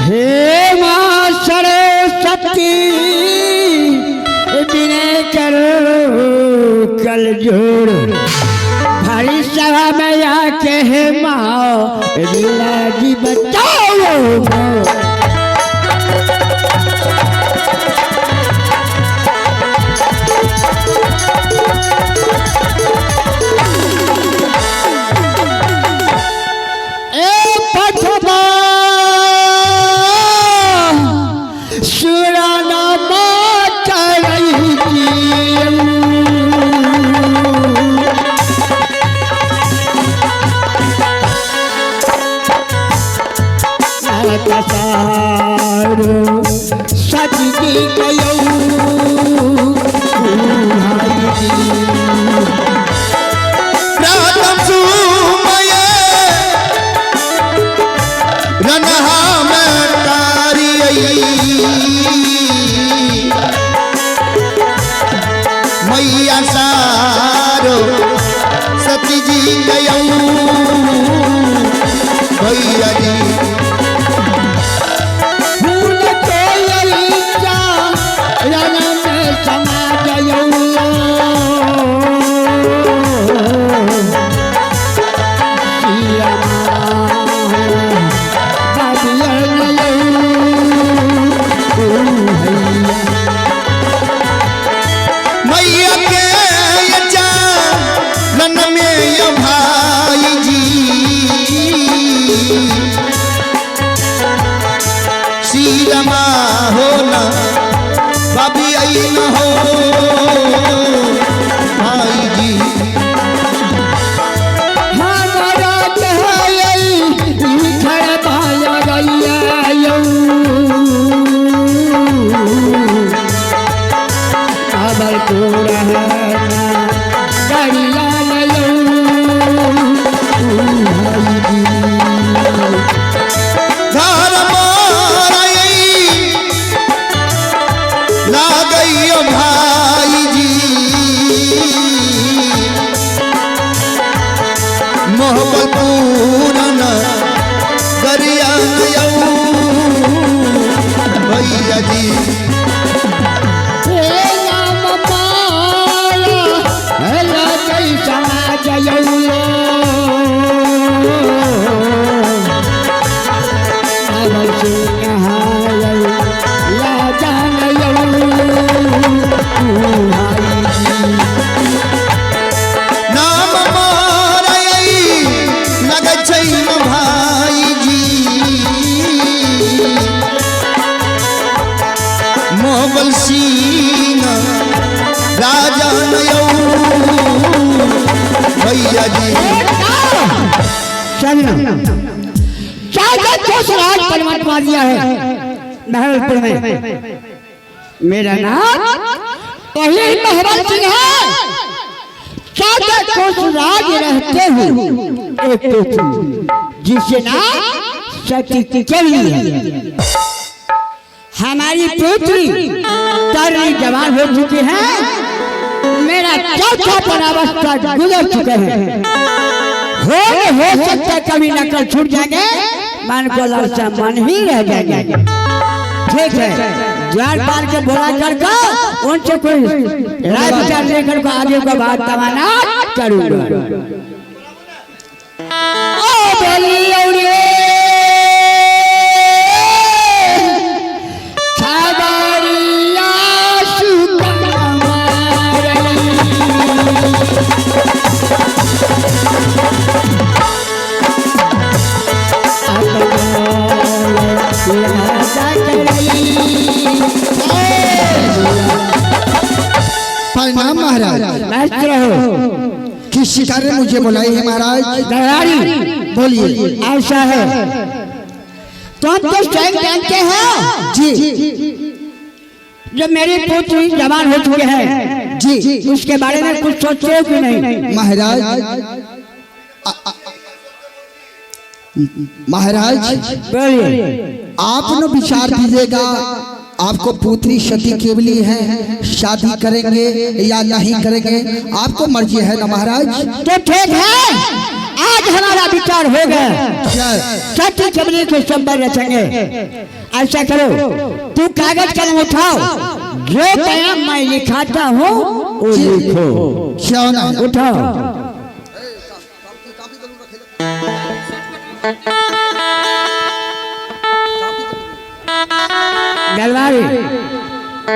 हे मां सरस्वती विनय करो कल जोड़ भारी सभा में आके हे मां लीला जी बचाओ। सजी गयो प्रातम सुमय रनहा में तारी मैया सारो सती जी गयो भैया जी बाबी आई न हो भाई जी हमारा खड़ा पाया गया खबर को रहना गड़िया भाई जी मोहब्बत पूरन दरिया भैया जी नाम लग भाई जी मोहबल सिंह राजा भैया जी परमात्मा दिया है महलपुर में। मेरा नाम पहले महबल सिंह है। राज रहते हुए एक जिसे नाम सती चली है। हमारी पुत्री तरली जवान हो चुकी है। मेरा चौथा परावस्था गुजर चुके हैं। हो सकता है कभी नकल छूट जाएंगे, मन को लालसा मन ही रह जाएंगे। ठीक है, द्वार पाल के बोला करके उनसे कोई राय विचार लेकर को आगे का बात तवाना करूंगा। ओ बोली औरे छाबरिया प्रणाम महाराज। किस शिकार ने मुझे बुलाई है महाराज? बोलिए। ऐसा है तो हम तो स्वयं जानते हैं जी जब मेरी पुत्री जवान हो चुके हैं जी उसके बारे में कुछ सोचते हो कि नहीं? महाराज महाराज बोलिए। आप न विचार दीजिएगा, आपको पुत्री सती केवली है, शादी करेंगे या नहीं करेंगे आपको मर्जी है ना महाराज। तो ठीक है, आज हमारा विचार हो गया, सती केवली के संबंध रखेंगे। ऐसा करो, तू कागज कलम उठाओ, जो पैगाम मैं लिखाता हूँ वो लिखो। क्यों ना उठाओ। गलवारी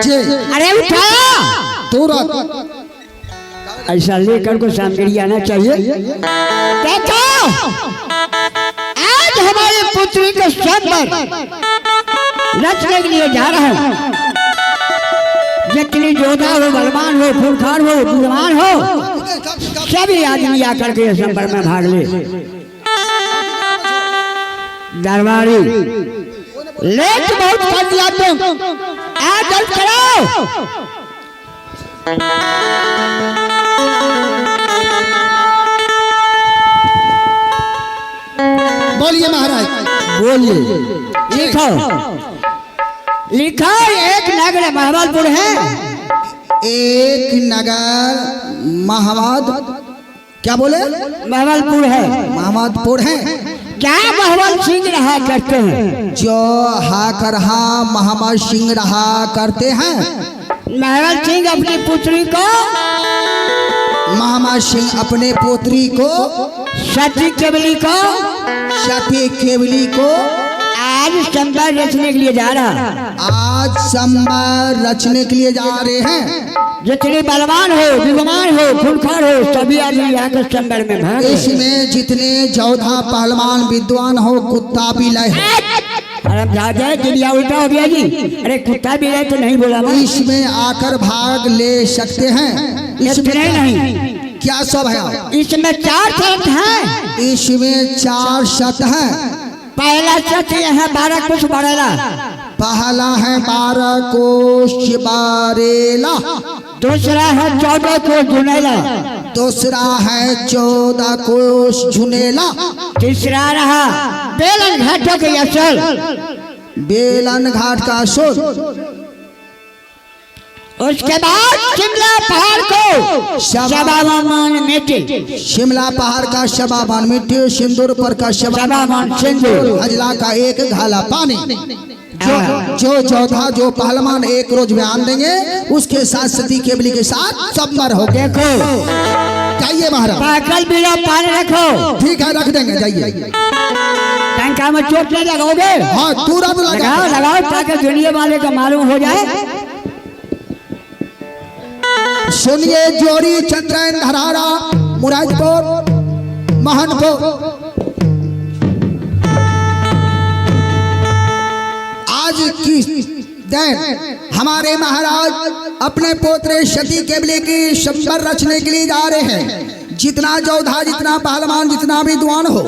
जी अरे उठाओ, तुरंत ऐसा लेकर को सामग्री आना चाहिए। देखो, आज हमारी पुत्री के संबंध रचने के लिए जा रहा हूँ। जितनी योद्धा हो, बलवान हो, खूंखार हो, बुद्धिमान हो, सभी आदमी आकर के संबंध में भाग ले। दरबारी लेट बहुत कर दिया तुम, आज जल्द करो। बोलिए महाराज। बोलिए। लिखो लिखो, एक नगर महमदपुर है। एक नगर महमद क्या बोले? महमदपुर है। महमदपुर है। क्या महमद सिंह रहा करते हैं? जो हा कर हा मोहम्मद सिंह रहा करते हैं। महमद सिंह अपनी पुत्री को, मोहम्मद सिंह अपने पुत्री को, सती केवली को, सती केवली को आज संबंध रचने के लिए जा रहा। आज संबंध रचने के लिए जा रहे हैं। जितने बलवान हो, विद्वान हो, खूंखार हो, सभी आदमी यहाँ के संबंध में भाग। इसमें जितने योद्धा पहलवान विद्वान हो, कुत्ता भी लय उल्टा हो गया जी। अरे कुत्ता भी रहे तो नहीं बोला मैं। इसमें आकर भाग ले सकते हैं। इसमें नहीं, क्या सब है? इसमें 4 शर्त है। इसमें 4 शर्त है। पहला शर्त यह है 12 कोस बरेला। पहला है 12 कोस बरेला। दूसरा है 14 कोस झुनेला। दूसरा है 14 कोस झुनेला। तीसरा रहा बेलन घाटों के असल। बेलन घाट का असल। उसके बाद शिमला पहाड़ को शबाबान मिट्टी। शिमला पहाड़ का शबाबान मिट्टी, सिंदूर पर का शबाबान सिंदूर, हजला का एक घाला पानी। जो योद्धा जो पहलवान एक रोज बयान देंगे, उसके साथ सती केवली के साथ संबर हो। देखो जाइए महाराज। पाकल बिना पानी रखो। ठीक है, रख देंगे। जाइए। टंका में चोट नहीं लगाओगे? हाँ, तुरंत लगाओ लगाओ, ताकि दुनिया वाले का मालूम हो जाए। सुनिए, जोड़ी चंद्रन धरारा मुरादपुर महनपुर। आज की दिन हमारे महाराज अपने पोतरे सती केवली की संबर रचने के लिए जा रहे हैं। जितना योद्धा, जितना पहलवान, जितना विद्वान हो,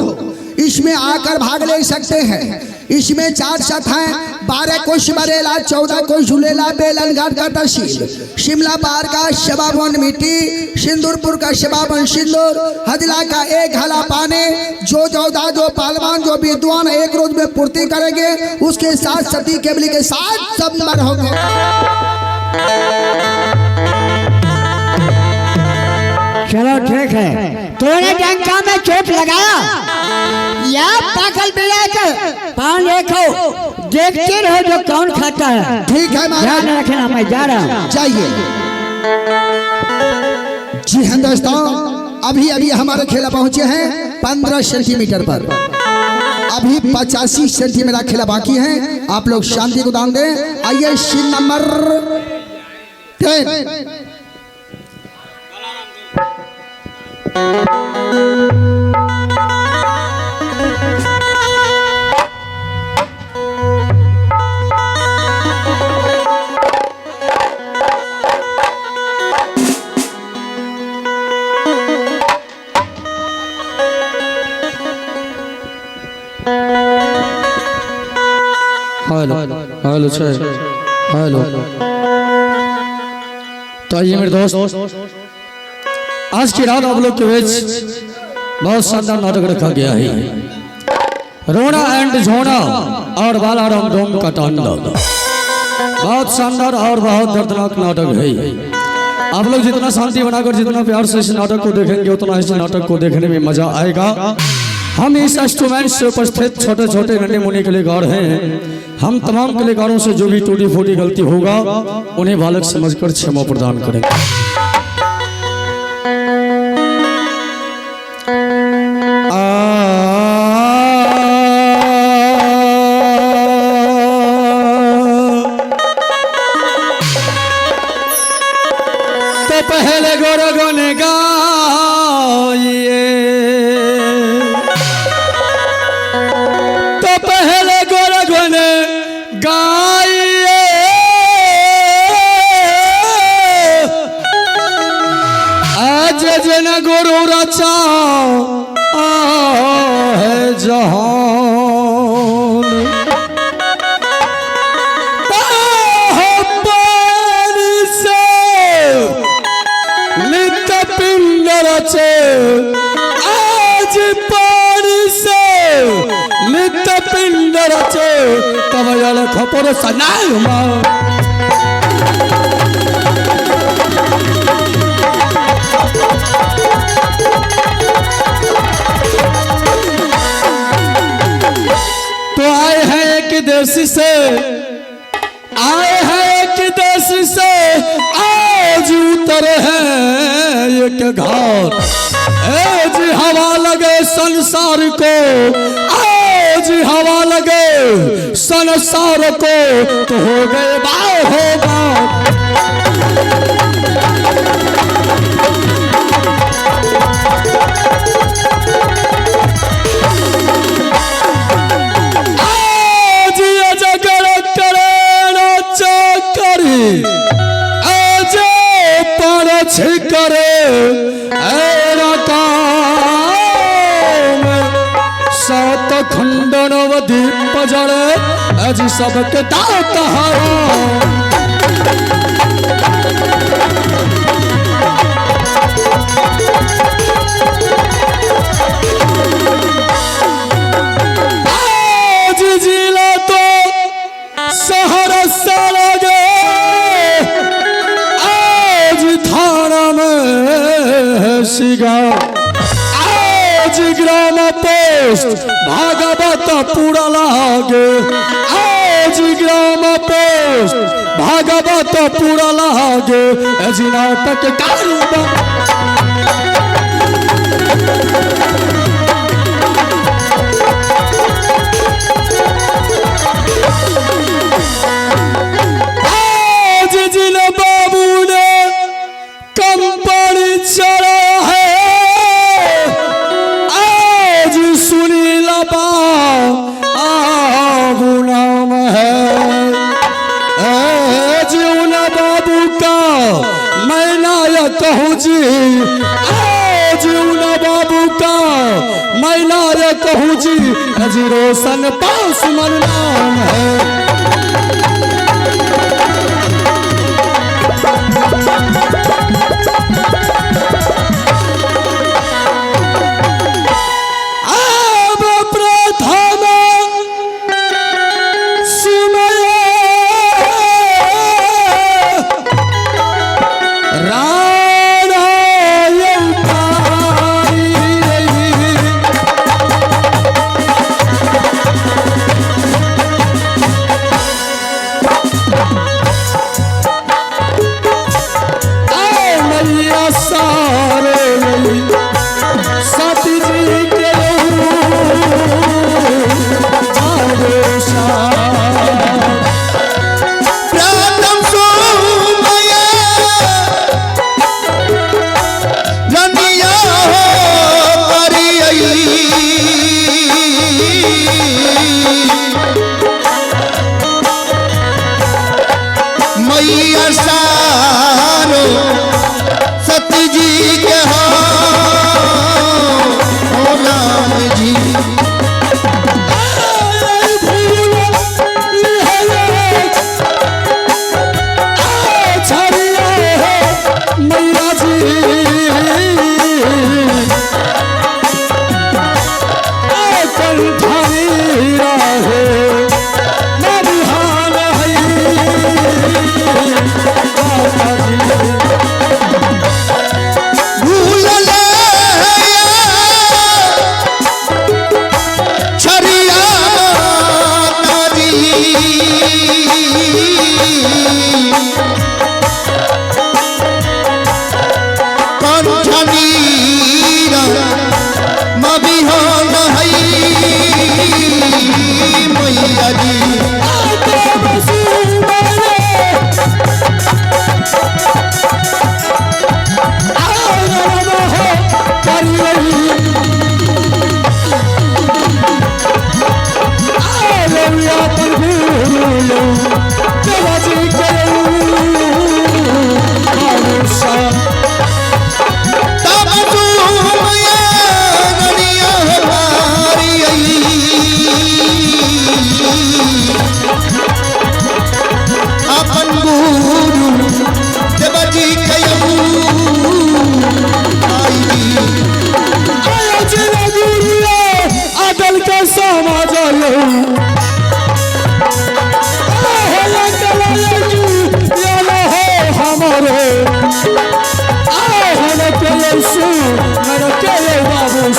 इसमें आकर भाग ले सकते हैं। इसमें 4 शर्त हैं। 12 कोस बरेला, 14 कोस झुलेला, बेलन घाट का तहसील, शिमला पार का शबाबन मिट्टी, सिंदूरपुर का शबाबन सिंदूर, हजला का एक घाला पानी। जो योद्धा, जो पहलवान, जो विद्वान एक रोज में पूर्ति करेंगे, उसके साथ सती केवली के साथ संबर होंगे। चलो ठीक है। तूने डंका में चोट लगाया या पागल बिना के पान देखो, देखते रहो जो कौन खाता है। ठीक है महाराज, ध्यान रखना, मैं जा रहा हूँ। जाइए। जी हाँ दोस्तों, अभी अभी हमारे खेला पहुंचे हैं 15 सेंटीमीटर पर। अभी 85 सेंटीमीटर खेला बाकी है। आप लोग शांति को दान दें। आइए, scene number 10। Hello sir, hello. तो आइए मेरे दोस्त, आज की रात आप लोग के बीच बहुत शानदार नाटक रखा गया है। रोना एंड झोना और बालाराम डोम का तांडव। बहुत शानदार और बहुत दर्दनाक नाटक है। आप लोग जितना शांति बनाकर जितना प्यार से इस नाटक को देखेंगे उतना इस नाटक को देखने में मजा आएगा। हम इस इंस्ट्रूमेंट से उपस्थित छोटे छोटे नन्हे मुन्ने कलाकार हैं। हम तमाम कलाकारों से जो भी टूटी फूटी गलती होगा उन्हें बालक समझकर क्षमा प्रदान करेंगे। तो पहले गोरगो ने गाइए, तो पहले गोरगो ने गाइए, आज जन गुरु रचा है जहान। आज पानी से नित पिंड रचे तब जल खपर सनाय तो आए हैं एक देश से, आए हैं एक देश से, आज उतरे हैं एक घर। आज हवा लगे संसार को, आज हवा लगे संसार को, तो हो गए बात होगा। आज ये जगह करे न चकरी, आज परछ करे सात खंडन दीप जड़े आज सबके दाता आज जिला तो शहर सा लगे, आज थाना में सिगा, आज ग्राम पोस्ट भागवत पूरा लागे, आज ग्राम पोस्ट भागवत पूरा लागे, आज नाटक कारुबा आज जिन बाबू ने कंपनी चला है, नाम है जीवन बाबू का मैं नायक हूँ जी, जीवन बाबू का मैं नायक हूँ जी, जी रोशन पासवान नाम है। कंठानी राहे मरिहान है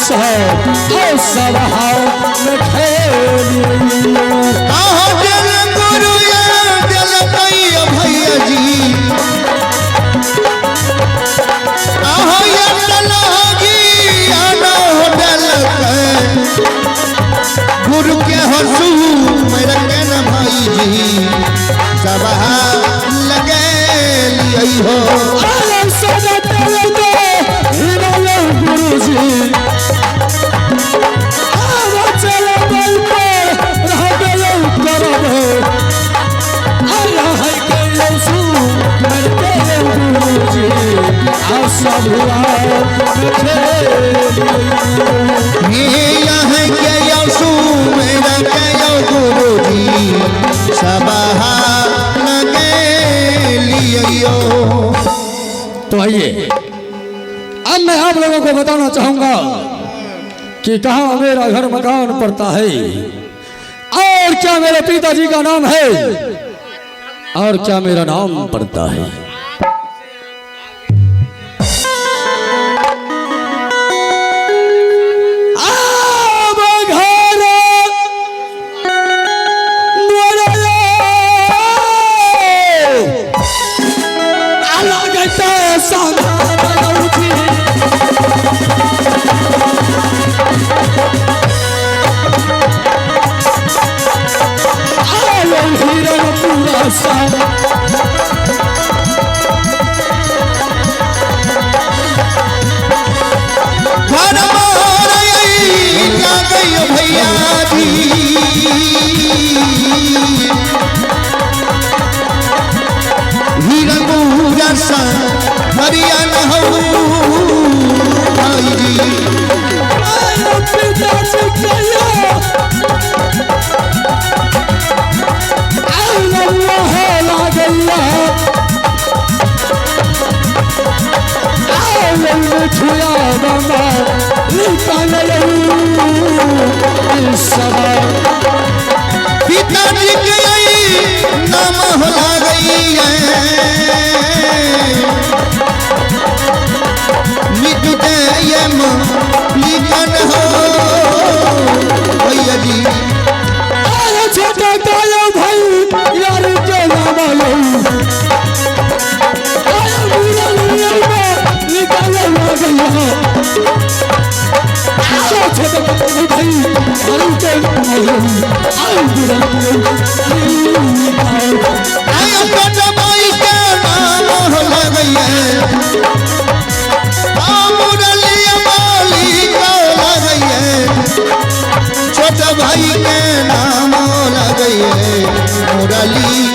और सभा में खेलियो। आहो दिल गुरु या दिल कैया भैया जी, आहो या लगी आना हो दिल गुरु के हंसू मेरा कहना भाई जी, सभा लगे लियो हो। गुरु जी चल बल पे रह गए करब आया है के सू मरते गुरु जी आ सब है के यसू मेरा कहो गुरु जी, सभा लगे लियो। तो आइए अब मैं आप लोगों को बताना चाहूंगा कि कहाँ मेरा घर मकान पड़ता है और क्या मेरे पिताजी का नाम है और क्या मेरा नाम पड़ता है। भैया जी हीरा पूरा सा हरिया न हो भाई जी, पिताजी के नाम होला गई है मिटते लिखन हो भैया जी। छोटा काया भाई यार के नाम छोटा भाई के नाम लग गई है मुरली